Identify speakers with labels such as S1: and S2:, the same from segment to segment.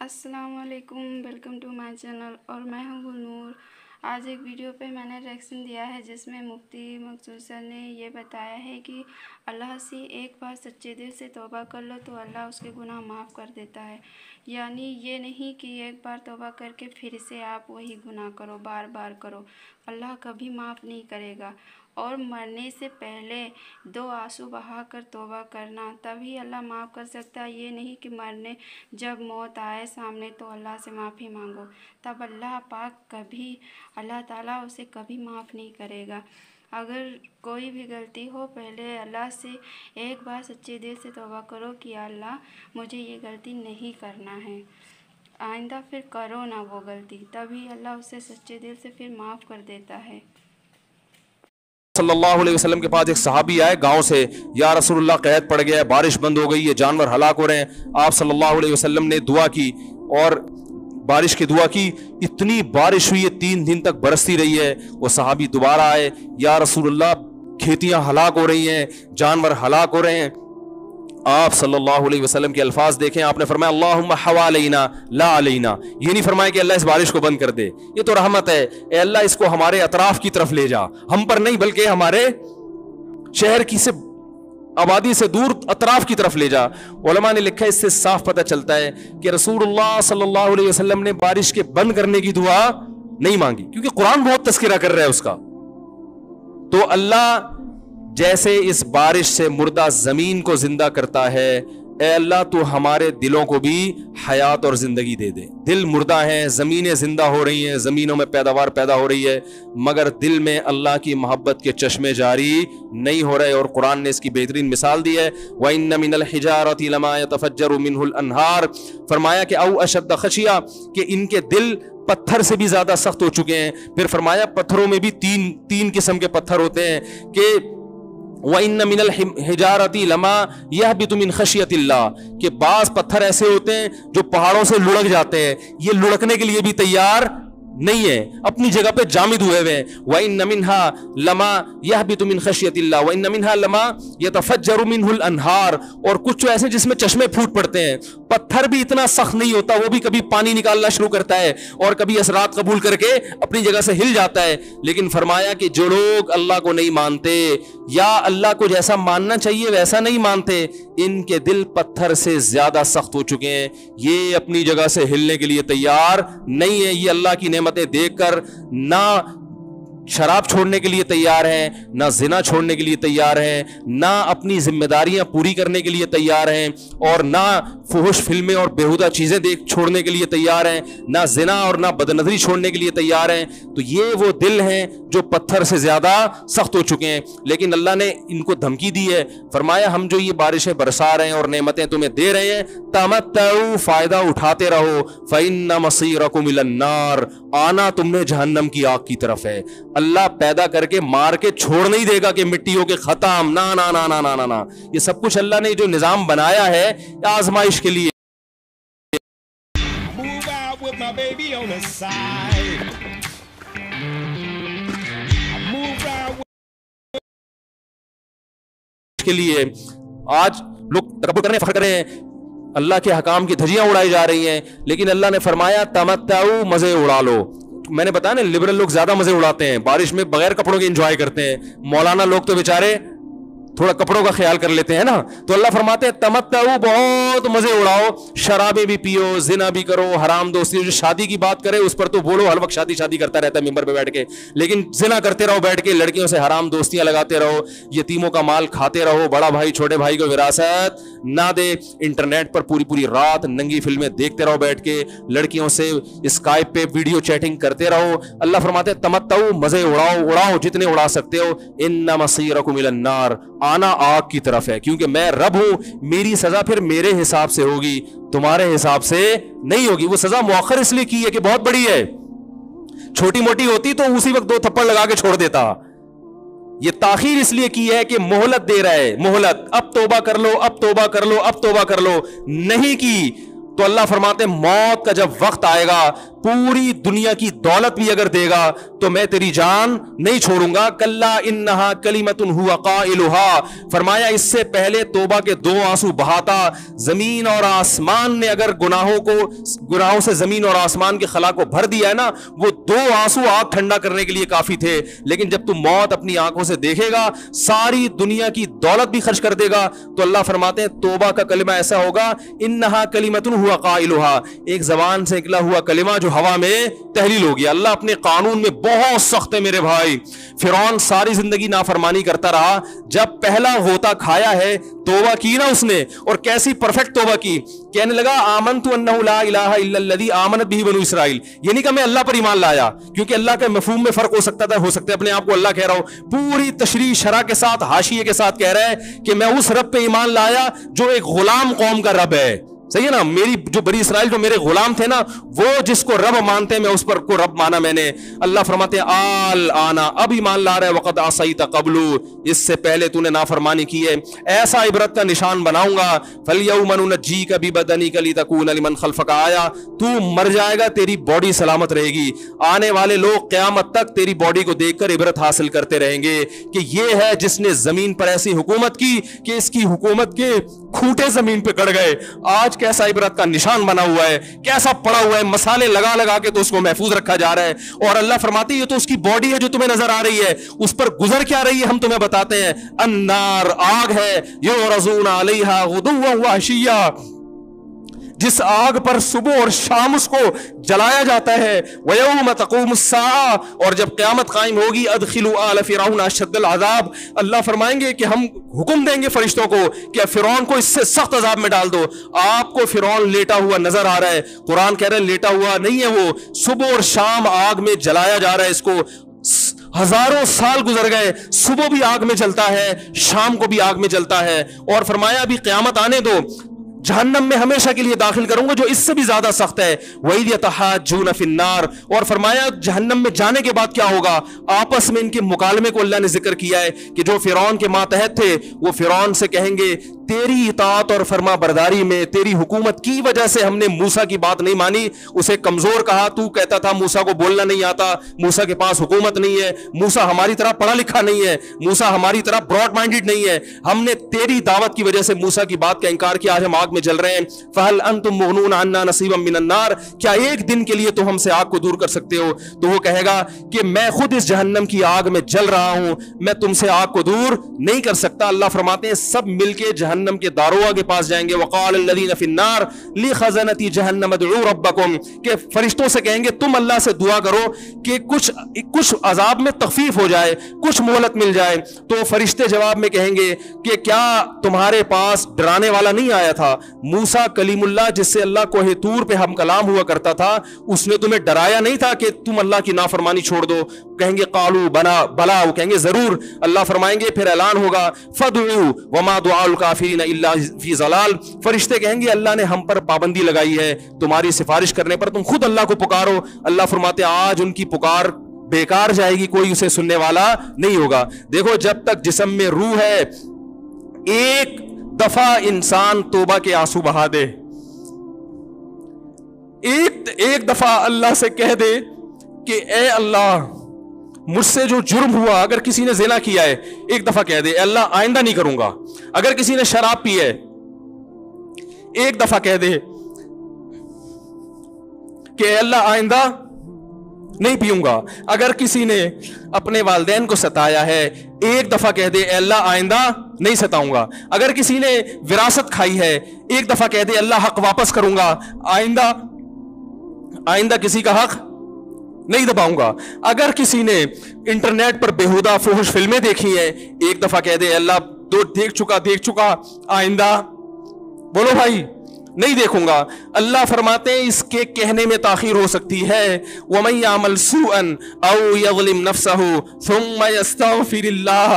S1: السلام علیکم، welcome to my channel اور میں ہوں گلنور۔ آج ایک ویڈیو پہ میں نے ریئیکشن دیا ہے جس میں مفتی مقصود سر نے یہ بتایا ہے کہ اللہ سے ایک بار سچے دل سے توبہ کر لو تو اللہ اس کے گناہ معاف کر دیتا ہے۔ یعنی یہ نہیں کہ ایک بار توبہ کر کے پھر سے آپ وہی گناہ کرو، بار بار کرو، اللہ کبھی معاف نہیں کرے گا۔ اور مرنے سے پہلے 2 آنسو بہا کر توبہ کرنا، تبھی اللہ معاف کر سکتا ہے۔ یہ نہیں کہ جب موت آئے سامنے تو اللہ سے معافی مانگو، تب اللہ تعالیٰ اسے کبھی معاف نہیں کرے گا۔ اگر کوئی بھی غلطی ہو، پہلے اللہ سے ایک بار سچے دل سے توبہ کرو کہ اللہ مجھے یہ غلطی نہیں کرنا ہے، آئندہ پھر کرو نہ وہ غلطی، تبھی اللہ اسے سچے دل سے پھر معاف کر دیتا ہے۔
S2: صلی اللہ علیہ وسلم کے پاس ایک صحابی آئے گاؤں سے، یا رسول اللہ قحط پڑ گیا ہے، بارش بند ہو گئی ہے، جانور ہلاک ہو رہے ہیں۔ آپ صلی اللہ علیہ وسلم نے دعا کی اور بارش کی دعا کی، اتنی بارش ہوئی ہے 3 دن تک برستی رہی ہے۔ وہ صحابی دوبارہ آئے، یا رسول اللہ کھیتیاں ہلاک ہو رہی ہیں، جانور ہلاک ہو رہے ہیں۔ آپ صلی اللہ علیہ وسلم کے الفاظ دیکھیں، آپ نے فرمایا اللہم حوالینا لا علینا۔ یہ نہیں فرمایا کہ اللہ اس بارش کو بند کر دے، یہ تو رحمت ہے، اے اللہ اس کو ہمارے اطراف کی طرف لے جا، ہم پر نہیں بلکہ ہمارے شہر کی سے آبادی سے دور اطراف کی طرف لے جا۔ علماء نے لکھا ہے اس سے صاف پتہ چلتا ہے کہ رسول اللہ صلی اللہ علیہ وسلم نے بارش کے بند کرنے کی دعا نہیں مانگی، کیونکہ قرآن بہت تذکرہ کر رہا ہے اس کا۔ تو اللہ جیسے اس بارش سے مردہ زمین کو زندہ کرتا ہے، اے اللہ تو ہمارے دلوں کو بھی حیات اور زندگی دے دے۔ دل مردہ ہیں، زمینیں زندہ ہو رہی ہیں، زمینوں میں پیداوار پیدا ہو رہی ہے، مگر دل میں اللہ کی محبت کے چشمے جاری نہیں ہو رہے۔ اور قرآن نے اس کی بہترین مثال دی ہے، وَإِنَّ مِنَ الْحِجَارَةِ لَمَا يَتَفَجَّرُ مِنْهُ الْأَنْهَارُ، فرمایا کہ او اشد خشیہ، کہ ان کے دل پتھر سے بھی زیادہ سخت ہو چکے ہیں۔ پھر فرمایا پتھروں میں بھی تین قسم کے پتھر ہوتے ہیں کہ وَإِنَّ مِنَ الْحِجَارَةِ لَمَا يَهْبِطُ مِنْ خَشْيَةِ اللَّهِ، کہ بعض پتھر ایسے ہوتے ہیں جو پہاڑوں سے لڑک جاتے ہیں، یہ لڑکنے کے لیے بھی تیار نہیں ہے، اپنی جگہ پہ جامد ہوئے ہوئے ہیں۔ وَإِنَّ مِنْهَا لَمَا يَهْبِطُ مِنْ خَشْيَةِ اللَّهِ وَإِنَّ مِنْهَا لَمَا يَتَفَجَّرُ مِنْهُ الْأَنْهَارُ، اور کچھ تو ایسے جس میں چشمے پھوٹ پڑتے ہیں۔ پتھر بھی اتنا سخت نہیں ہوتا، وہ بھی کبھی پانی نکالنا شروع کرتا ہے اور کبھی اثرات قبول کر کے اپنی جگہ سے ہل جاتا ہے۔ لیکن فرمایا کہ جو لوگ اللہ کو نہیں مانتے یا اللہ کو جیسا ماننا چاہیے ویسا نہیں مانتے، ان کے دل پتھر سے زیادہ سخت ہو چکے ہیں، یہ اپنی جگہ سے ہلنے کے لیے تیار نہیں ہے۔ یہ اللہ کی نعمتیں دیکھ کر نہ شراب چھوڑنے کے لیے تیار ہیں، نہ زنا چھوڑنے کے لیے تیار ہیں، نہ اپنی ذمہ داریاں پوری کرنے کے لیے تیار ہیں، اور نہ فحش فلمیں اور بیہودہ چیزیں چھوڑنے کے لیے تیار ہیں، نہ زنا اور نہ بدنظری چھوڑنے کے لیے تیار ہیں۔ تو یہ وہ دل ہیں جو پتھر سے زیادہ سخت ہو چکے ہیں۔ لیکن اللہ نے ان کو دھمکی دی ہے، فرمایا ہم جو یہ بارشیں برسا رہے ہیں اور نعمتیں تمہیں دے رہے ہیں، تمتعوا، فائدہ اٹھاتے رہو، فإن مصیرکم الی النار، آنا تم نے جہنم کی آگ کی طرف ہے۔ اللہ پیدا کر کے مار کے چھوڑ نہیں دے گا کہ مٹی ہو کے ختم، نا نا نا نا نا نا۔ یہ سب کچھ اللہ نے جو نظام بنایا ہے آزمائش کے لیے۔ کے لیے آج لوگ تکبر کرنے فخر کریں، اللہ کے حکام کی دھجیاں اڑائی جا رہی ہیں، لیکن اللہ نے فرمایا تمتعوا، مزے اڑا لو۔ میں نے بتایا نا لبرل لوگ زیادہ مزے اڑاتے ہیں، بارش میں بغیر کپڑوں کے انجوائے کرتے ہیں، مولانا لوگ تو بیچارے تھوڑا کپڑوں کا خیال کر لیتے ہیں نا۔ تو اللہ فرماتے ہیں تمتعوا، بہت مزے اڑاؤ، شرابیں بھی پیو، زنا بھی کرو، حرام دوستی، جو شادی کی بات کرے اس پر تو بولو، ہر وقت شادی شادی کرتا رہتا ہے ممبر پہ بیٹھ کے، لیکن زنا کرتے رہو بیٹھ کے، لڑکیوں سے حرام دوستیاں لگاتے رہو، یتیموں کا مال کھاتے رہو، بڑا بھائی چھوٹے بھائی کو وراثت نہ دے، انٹرنیٹ پر پوری رات ننگی فلمیں دیکھتے رہو بیٹھ کے، لڑکیوں سے اسکائپ پہ ویڈیو چیٹنگ کرتے رہو۔ اللہ فرماتے ہیں تمتعوا، مزے اڑاؤ جتنے اڑا سکتے ہو، ان مصیرکم الی النار، آنا آگ کی طرف ہے، کیونکہ میں رب ہوں، میری سزا پھر میرے حساب سے ہوگی، تمہارے حساب سے نہیں ہوگی۔ وہ سزا مؤخر اس لیے کی ہے کہ بہت بڑی ہے، چھوٹی موٹی ہوتی تو اسی وقت 2 تھپڑ لگا کے چھوڑ دیتا۔ یہ تاخیر اس لیے کی ہے کہ مہلت دے رہا ہے، مہلت، اب توبہ کر لو، اب توبہ کر لو، اب توبہ کر لو، نہیں کی تو اللہ فرماتے ہیں موت کا جب وقت آئے گا पूरी दुनिया की दौलत भी अगर देगा तो मैं तेरी जान नहीं छोड़ूंगा। कल्ला इन्नहा कलिमतुन हुवा काइलुहा, फरमाया इससे पहले तौबा के 2 आंसू बहाता, जमीन और आसमान ने अगर गुनाहों से जमीन और आसमान के खला को भर दिया है ना, वो 2 आंसू आग ठंडा करने के लिए काफी थे। लेकिन जब तू मौत अपनी आंखों से देखेगा, सारी दुनिया की दौलत भी खर्च कर देगा, तो अल्लाह फरमाते हैं तौबा का कलिमा ऐसा होगा, इन्नहा कलिमतुन हुवा काइलुहा, एक जबान से निकला हुआ कलिमा जो हवा में तहलील हो गया। अल्लाह अपने कानून में बहुत सख्त है मेरे भाई। फिरौन सारी जिंदगी नाफरमानी करता रहा, जब पहला होता खाया है, तौबा की ना उसने, और कैसी परफेक्ट तौबा की, कहने लगा आमनतु अन्नहु ला इलाहा इल्लल्लज़ी आमनत बिही बनु इसराइल। ये नहीं कि मैं अल्लाह पर ईमान लाया, क्योंकि अल्लाह के मफहूम में फर्क हो सकता है अपने आप को अल्लाह कह रहा हूं, पूरी तशरीह शरह के साथ हाशिये के साथ कह रहा है कि मैं उस रब पे ईमान लाया जो एक गुलाम कौम का रब है। सही है ना, मेरी जो बनी इसराइल जो मेरे गुलाम थे ना, वो जिसको रब मानते हैं, मैं उस पर को रब माना मैंने। अल्लाह फरमाते हैं आल आना, अब ईमान ला रहा है, वक़द आसैत क़ब्लु, इससे पहले तूने नाफरमानी की है, ऐसा इबरत का निशान बनाऊंगा। फलयौम नुनज्जीका बिबदनिका लितकूना लिमन खल्फका आया, तू मर जाएगा, तेरी बॉडी सलामत रहेगी, आने वाले लोग क़यामत तक तेरी बॉडी को देखकर इबरत हासिल करते रहेंगे कि ये है जिसने जमीन पर ऐसी हुकूमत की कि इसकी हुकूमत के खूंटे जमीन पे गड़ गए। आज कैसा इबरत का निशान बना हुआ है, कैसा पड़ा हुआ है, मसाले लगा लगा के तो उसको महफूज रखा जा रहा है। और अल्लाह फरमाती है ये तो उसकी बॉडी है जो तुम्हें नजर आ रही है, उस पर गुजर क्या रही है हम तुम्हें बताते हैं। अन्नार, आग है, युरज़ूना अलैहा गुदुव्वन व अशिय्या, जिस आग पर सुबह और शाम उसको जलाया जाता है। वयौम तक़ूमुस्साआ, और जब क़यामत कायम होगी, अदखिलू आल फ़िरऔन अशद्दल अज़ाब, अल्लाह फरमाएंगे कि हम हुक्म देंगे फरिश्तों को कि फ़िरौन को इससे सख्त अज़ाब में डाल दो। आपको फ़िरौन लेटा हुआ नजर आ रहा है, कुरान कह रहा है लेटा हुआ नहीं है, वो सुबह और शाम आग में जलाया जा रहा है। इसको हजारों साल गुजर गए, सुबह भी आग में जलता है, शाम को भी आग में जलता है। और फरमाया अभी क़यामत आने दो, जहन्नम में हमेशा के लिए दाखिल करूंगा जो इससे भी ज्यादा सख्त है। वही यतहाज्जून फिन्नार, और फरमाया जहन्नम में जाने के बाद क्या होगा, आपस में इनके मुकालमे को अल्लाह ने जिक्र किया है कि जो फिरौन के मातहत थे वो फिरौन से कहेंगे तेरी इताअत और फरमा बरदारी में, तेरी हुकूमत की वजह से हमने मूसा की बात नहीं मानी, उसे कमजोर कहा, तू कहता था मूसा को बोलना नहीं आता, मूसा के पास हुकूमत नहीं है, मूसा हमारी तरह पढ़ा लिखा नहीं है, मूसा हमारी तरह ब्रॉड माइंडेड नहीं है, हमने तेरी दावत की वजह से मूसा की बात का इंकार किया, आज हम आग में जल रहे हैं। फहल अंतुम मुगनून अन्ना नसीबम मिनन नार, क्या एक दिन के लिए तो हमसे आग को दूर कर सकते हो? तो वो कहेगा कि मैं खुद इस जहन्नम की आग में जल रहा हूं, मैं तुमसे आग को दूर नहीं कर सकता। अल्लाह फरमाते हैं सब मिलके जहन्नम के दारोगा के पास जाएंगे। वक़ाल लल्लज़ीना फ़िन्नार लिख़ज़नती जहन्नम उदऊ रब्बकुम, के फरिश्तों से कहेंगे तुम अल्लाह से दुआ करो कि कुछ अजाब में तखफीफ हो जाए, कुछ मोहलत मिल जाए। तो फरिश्ते जवाब में कहेंगे कि क्या तुम्हारे पास डराने वाला नहीं आया था? मूसा कलीमुल्लाह जिससे अल्लाह कोहे तूर पे हम कलाम हुआ करता था, उसने तुम्हें डराया नहीं था कि तुम अल्लाह की नाफरमानी छोड़ दो? कहेंगे कालू बला, वो कहेंगे जरूर। अल्लाह फरमाएंगे फिर ऐलान होगा फदउ वमा दुआउल काफिरीन इल्ला फी ज़लाल, फरिश्ते कहेंगे अल्लाह ने हम पर पाबंदी लगाई है तुम्हारी सिफारिश करने पर, तुम खुद अल्लाह को पुकारो। अल्लाह फरमाते आज उनकी पुकार बेकार जाएगी, कोई उसे सुनने वाला नहीं होगा। देखो जब तक जिस्म में रूह है, एक दफा इंसान तौबा के आंसू बहा दे, एक दफा अल्लाह से कह दे कि ए अल्लाह मुझसे जो जुर्म हुआ, अगर किसी ने ज़िना किया है एक दफा कह दे अल्लाह आइंदा नहीं करूंगा। अगर किसी ने शराब पी है एक दफा कह दे कि अल्लाह आइंदा नहीं पीऊंगा। अगर किसी ने अपने वालिदैन को सताया है एक दफा कह दे अल्लाह आइंदा नहीं सताऊंगा। अगर किसी ने विरासत खाई है एक दफा कह दे अल्लाह हक वापस करूंगा, आइंदा किसी का हक नहीं दबाऊंगा। अगर किसी ने इंटरनेट पर बेहुदा फुहश फिल्में देखी हैं एक दफा कह दे अल्लाह तो देख चुका, आइंदा बोलो भाई नहीं देखूंगा। अल्लाह फरमाते हैं इसके कहने में ताखीर हो सकती है। वमन यामल सूअन औ यज़लिम नफ्सहु सुम्मा यस्तग़फिरिल्लाह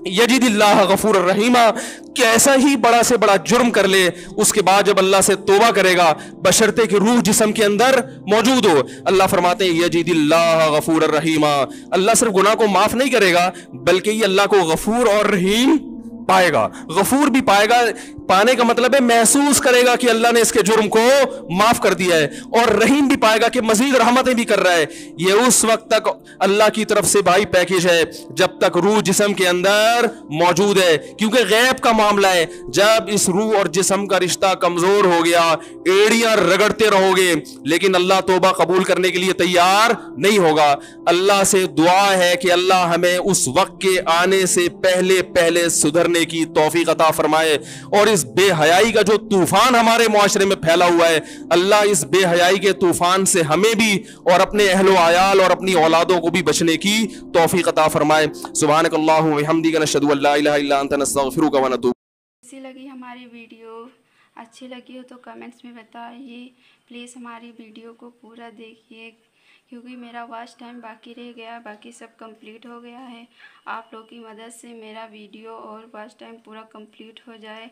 S2: यजिदिल्लाह गफूर रहीमा, कैसा ही बड़ा से बड़ा जुर्म कर ले उसके बाद जब अल्लाह से तौबा करेगा बशर्ते कि रूह जिस्म के अंदर मौजूद हो, अल्लाह फरमाते हैं यजिदिल्लाह गफूर रहीमा, अल्लाह सिर्फ गुनाह को माफ नहीं करेगा बल्कि ये अल्लाह को गफूर और रहीम पाएगा, गफूर भी पाएगा। पाने का मतलब है महसूस करेगा कि अल्लाह ने इसके जुर्म को माफ कर दिया है, और रहीम भी पाएगा कि मजीद रहमतें भी कर रहा है। ये उस वक्त तक अल्लाह की तरफ से भाई पैकेज है जब तक रूह जिस्म के अंदर मौजूद है, क्योंकि गैब का मामला है। जब इस रूह और जिस्म का रिश्ता कमजोर हो गया, एड़ियां रगड़ते रहोगे, लेकिन अल्लाह तौबा कबूल करने के लिए तैयार नहीं होगा। अल्लाह से दुआ है कि अल्लाह हमें उस वक्त के आने से पहले पहले सुधरने की तौफीक अता फरमाए, और इस बेहयाई का जो तूफान हमारे मुआशरे में फैला हुआ है, अल्लाह इस बेहयाई के तूफान से हमें भी और अपने अहलो आयाल और अपनी औलादों को भी बचने की तौफीक अता फरमाए। सुब्हानकल्लाहु व बिहम्दिका नशहदु अल्ला इलाहा इल्ला अंता नस्तगफिरुका व नतूबु।
S1: कैसी लगी हमारी वीडियो? अच्छी लगी हो तो कमेंट्स में बताइए। प्लीज़ हमारी वीडियो को पूरा देखिए, क्योंकि मेरा वॉच टाइम बाकी रह गया, बाकी सब कंप्लीट हो गया है। आप लोग की मदद से मेरा वीडियो और वॉच टाइम पूरा कंप्लीट हो जाए।